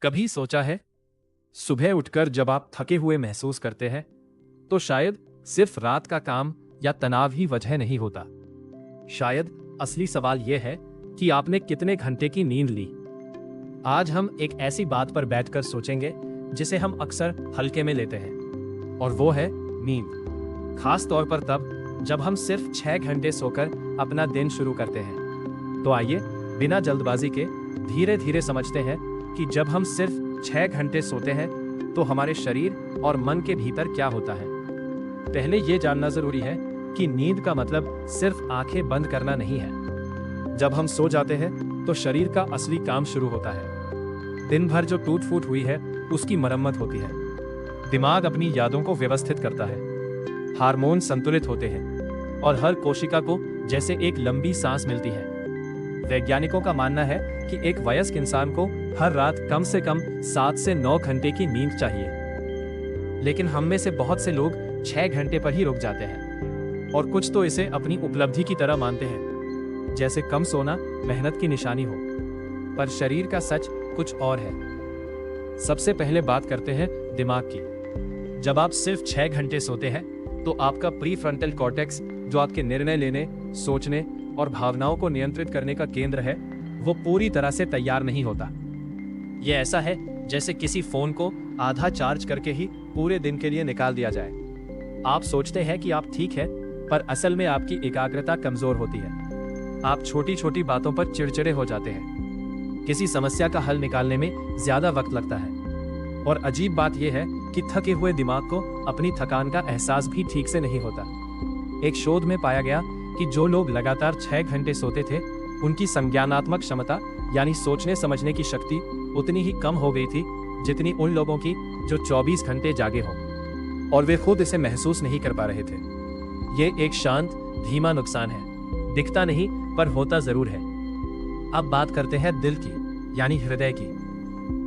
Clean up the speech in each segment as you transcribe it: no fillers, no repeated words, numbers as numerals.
कभी सोचा है, सुबह उठकर जब आप थके हुए महसूस करते हैं तो शायद सिर्फ रात का काम या तनाव ही वजह नहीं होता। शायद असली सवाल यह है कि आपने कितने घंटे की नींद ली। आज हम एक ऐसी बात पर बैठकर सोचेंगे जिसे हम अक्सर हल्के में लेते हैं, और वो है नींद। खास तौर पर तब जब हम सिर्फ 6 घंटे सोकर अपना दिन शुरू करते हैं। तो आइए बिना जल्दबाजी के धीरे धीरे समझते हैं कि जब हम सिर्फ 6 घंटे सोते हैं तो हमारे शरीर और मन के भीतर क्या होता है। पहले ये जानना जरूरी है कि नींद का मतलब सिर्फ आंखें बंद करना नहीं है। जब हम सो जाते हैं तो शरीर का असली काम शुरू होता है। दिन भर जो टूट फूट हुई है उसकी मरम्मत होती है। दिमाग अपनी यादों को व्यवस्थित करता है, हार्मोन संतुलित होते हैं और हर कोशिका को जैसे एक लंबी सांस मिलती है। वैज्ञानिकों का मानना है कि एक वयस्क इंसान को हर रात कम से कम 7 से 9 घंटे की नींद चाहिए। लेकिन हम में से बहुत से लोग 6 घंटे पर ही रुक जाते हैं, और कुछ तो इसे अपनी उपलब्धि की तरह मानते हैं, जैसे कम सोना मेहनत की निशानी हो। पर शरीर का सच कुछ और है। सबसे पहले बात करते हैं दिमाग की। जब आप सिर्फ 6 घंटे सोते हैं तो आपका प्रीफ्रंटल कॉर्टेक्स, जो आपके निर्णय लेने, सोचने और भावनाओं को नियंत्रित करने का केंद्र है, वो पूरी तरह से तैयार नहीं होता। ये ऐसा है जैसे किसी फोन को आधा चार्ज करके ही पूरे दिन के लिए निकाल दिया जाए। आप सोचते हैं कि आप ठीक है, पर असल में आपकी एकाग्रता कमजोर होती है। आप छोटी छोटी बातों पर चिड़चिड़े हो जाते हैं। किसी समस्या का हल निकालने में ज्यादा वक्त लगता है। और अजीब बात यह है कि थके हुए दिमाग को अपनी थकान का एहसास भी ठीक से नहीं होता। एक शोध में पाया गया कि जो लोग लगातार 6 घंटे सोते थे, उनकी संज्ञानात्मक क्षमता यानी सोचने समझने की शक्ति उतनी ही कम हो गई थी जितनी उन लोगों की जो 24 घंटे जागे हों, और वे खुद इसे महसूस नहीं कर पा रहे थे। ये एक शांत, धीमा नुकसान है, दिखता नहीं पर होता जरूर है। अब बात करते हैं दिल की, यानी हृदय की।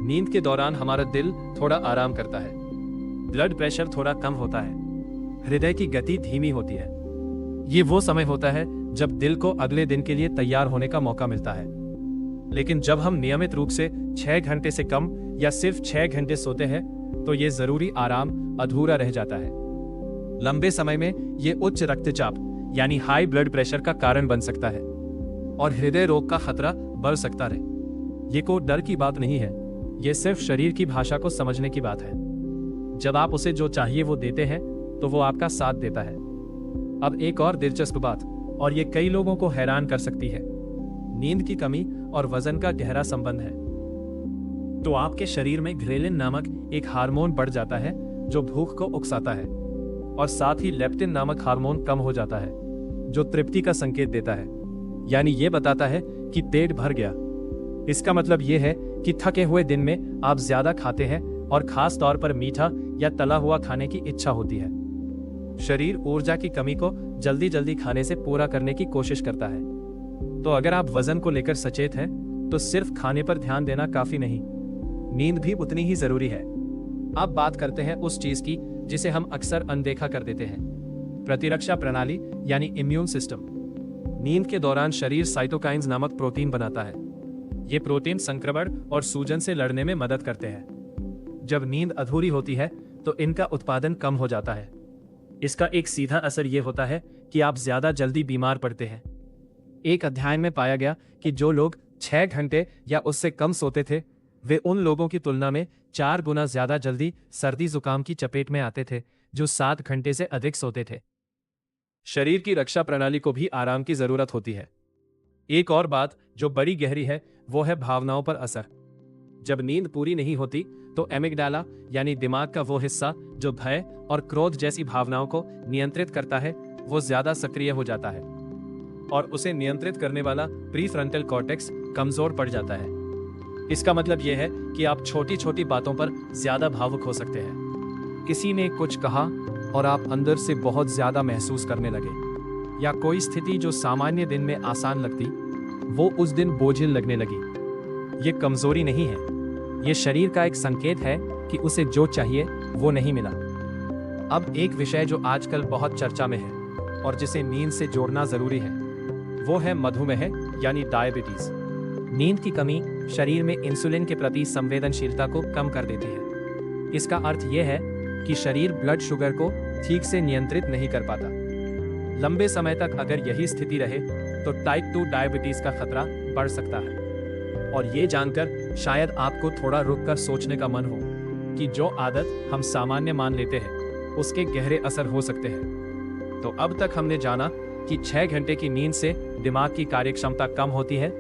नींद के दौरान हमारा दिल थोड़ा आराम करता है, ब्लड प्रेशर थोड़ा कम होता है, हृदय की गति धीमी होती है। ये वो समय होता है जब दिल को अगले दिन के लिए तैयार होने का मौका मिलता है। लेकिन जब हम नियमित रूप से 6 घंटे से कम या सिर्फ 6 घंटे सोते हैं तो ये जरूरी आराम अधूरा रह जाता है। लंबे समय में ये उच्च रक्तचाप यानी हाई ब्लड प्रेशर का कारण बन सकता है, और हृदय रोग का खतरा बढ़ सकता है। ये कोई डर की बात नहीं है, ये सिर्फ शरीर की भाषा को समझने की बात है। जब आप उसे जो चाहिए वो देते हैं तो वो आपका साथ देता है। अब एक और दिलचस्प बात, और ये कई लोगों को हैरान कर सकती है। नींद की कमी और वजन का गहरा संबंध है। तो आपके शरीर में ग्रेलिन नामक एक हार्मोन बढ़ जाता है जो भूख को उकसाता है, और साथ ही लेप्टिन नामक हार्मोन कम हो जाता है जो तृप्ति का संकेत देता है, यानी ये बताता है कि पेट भर गया। इसका मतलब ये है कि थके हुए दिन में आप ज्यादा खाते हैं, और खास तौर पर मीठा या तला हुआ खाने की इच्छा होती है। शरीर ऊर्जा की कमी को जल्दी जल्दी खाने से पूरा करने की कोशिश करता है। तो अगर आप वजन को लेकर सचेत हैं तो सिर्फ खाने पर ध्यान देना काफी नहीं, नींद भी उतनी ही जरूरी है। अब बात करते हैं उस चीज की जिसे हम अक्सर अनदेखा कर देते हैं, प्रतिरक्षा प्रणाली यानी इम्यून सिस्टम। नींद के दौरान शरीर साइटोकाइन्स नामक प्रोटीन बनाता है। ये प्रोटीन संक्रमण और सूजन से लड़ने में मदद करते हैं। जब नींद अधूरी होती है तो इनका उत्पादन कम हो जाता है। इसका एक सीधा असर यह होता है कि आप ज्यादा जल्दी बीमार पड़ते हैं। एक अध्ययन में पाया गया कि जो लोग 6 घंटे या उससे कम सोते थे, वे उन लोगों की तुलना में 4 गुना ज्यादा जल्दी सर्दी जुकाम की चपेट में आते थे जो 7 घंटे से अधिक सोते थे। शरीर की रक्षा प्रणाली को भी आराम की जरूरत होती है। एक और बात जो बड़ी गहरी है वो है भावनाओं पर असर। जब नींद पूरी नहीं होती तो एमिगडाला यानी दिमाग का वो हिस्सा जो भय और क्रोध जैसी भावनाओं को नियंत्रित करता है, वो ज्यादा सक्रिय हो जाता है, और उसे नियंत्रित करने वाला प्रीफ्रंटल कॉर्टेक्स कमजोर पड़ जाता है। इसका मतलब यह है कि आप छोटी छोटी बातों पर ज्यादा भावुक हो सकते हैं। किसी ने कुछ कहा और आप अंदर से बहुत ज्यादा महसूस करने लगे, या कोई स्थिति जो सामान्य दिन में आसान लगती वो उस दिन बोझिल लगने लगी। ये कमजोरी नहीं है, ये शरीर का एक संकेत है कि उसे जो चाहिए वो नहीं मिला। अब एक विषय जो आजकल बहुत चर्चा में है और जिसे नींद से जोड़ना जरूरी है, वो है मधुमेह यानी डायबिटीज। नींद की कमी शरीर में इंसुलिन के प्रति संवेदनशीलता को कम कर देती है। इसका अर्थ यह है कि शरीर ब्लड शुगर को ठीक से नियंत्रित नहीं कर पाता। लंबे समय तक अगर यही स्थिति रहे तो टाइप 2 डायबिटीज का खतरा बढ़ सकता है। और ये जानकर शायद आपको थोड़ा रुककर सोचने का मन हो कि जो आदत हम सामान्य मान लेते हैं उसके गहरे असर हो सकते हैं। तो अब तक हमने जाना कि 6 घंटे की नींद से दिमाग की कार्यक्षमता कम होती है,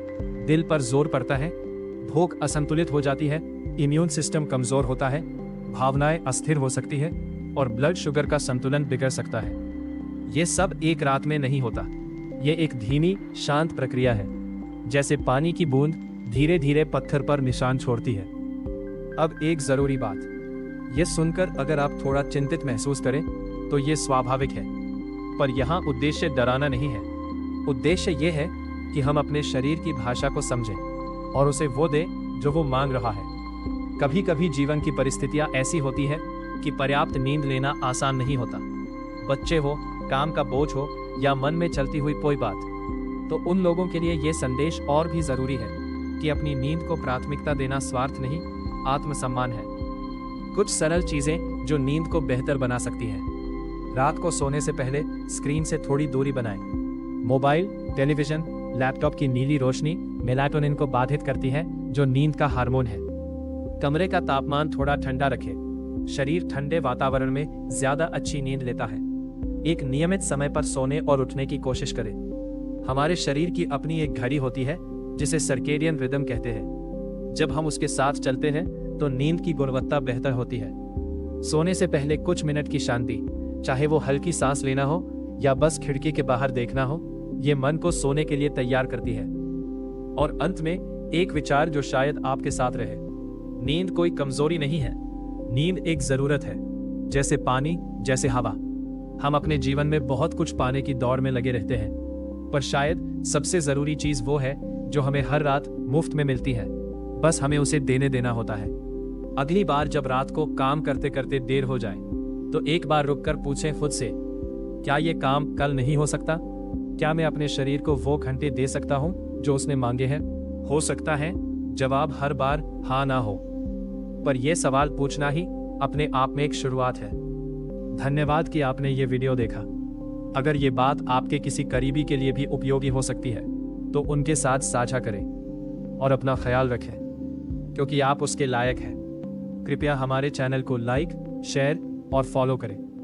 दिल पर जोर पड़ता है, भूख असंतुलित हो जाती है, इम्यून सिस्टम कमजोर होता है, भावनाएं अस्थिर हो सकती है और ब्लड शुगर का संतुलन बिगड़ सकता है। ये सब एक रात में नहीं होता। ये एक धीमी शांत प्रक्रिया है, जैसे पानी की बूंद धीरे धीरे पत्थर पर निशान छोड़ती है। अब एक जरूरी बात, ये सुनकर अगर आप थोड़ा चिंतित महसूस करें तो ये स्वाभाविक है, पर यहाँ उद्देश्य डराना नहीं है। उद्देश्य ये है कि हम अपने शरीर की भाषा को समझें और उसे वो दें जो वो मांग रहा है। कभी कभी जीवन की परिस्थितियां ऐसी होती है कि पर्याप्त नींद लेना आसान नहीं होता। बच्चे हो, काम का बोझ हो या मन में चलती हुई कोई बात, तो उन लोगों के लिए ये संदेश और भी जरूरी है कि अपनी नींद को प्राथमिकता देना स्वार्थ नहीं, आत्मसम्मान है। कुछ सरल चीजें जो नींद को बेहतर बना सकती हैं। रात को सोने से पहले स्क्रीन से थोड़ी दूरी बनाएं। मोबाइल, टेलीविजन, लैपटॉप की नीली रोशनी मेलाटोनिन को बाधित करती है, जो नींद का हार्मोन है। कमरे का तापमान थोड़ा ठंडा रखें। शरीर ठंडे वातावरण में ज्यादा अच्छी नींद लेता है। एक नियमित समय पर सोने और उठने की कोशिश करें। हमारे शरीर की अपनी एक घड़ी होती है जिसे सर्केडियन रिदम कहते हैं। जब हम उसके साथ चलते हैं तो नींद की गुणवत्ता बेहतर होती है। सोने से पहले कुछ मिनट की शांति, चाहे वो हल्की सांस लेना हो या बस खिड़की के बाहर देखना हो, ये मन को सोने के लिए तैयार करती है। और अंत में एक विचार जो शायद आपके साथ रहे, नींद कोई कमजोरी नहीं है, नींद एक जरूरत है, जैसे पानी, जैसे हवा। हम अपने जीवन में बहुत कुछ पाने की दौड़ में लगे रहते हैं, पर शायद सबसे जरूरी चीज वो है जो हमें हर रात मुफ्त में मिलती है, बस हमें उसे देने देना होता है। अगली बार जब रात को काम करते करते देर हो जाए तो एक बार रुककर पूछें खुद से, क्या ये काम कल नहीं हो सकता? क्या मैं अपने शरीर को वो घंटे दे सकता हूँ जो उसने मांगे हैं? हो सकता है जवाब हर बार हाँ ना हो, पर यह सवाल पूछना ही अपने आप में एक शुरुआत है। धन्यवाद कि आपने ये वीडियो देखा। अगर ये बात आपके किसी करीबी के लिए भी उपयोगी हो सकती है तो उनके साथ साझा करें और अपना ख्याल रखें, क्योंकि आप उसके लायक हैं। कृपया हमारे चैनल को लाइक, शेयर और फॉलो करें।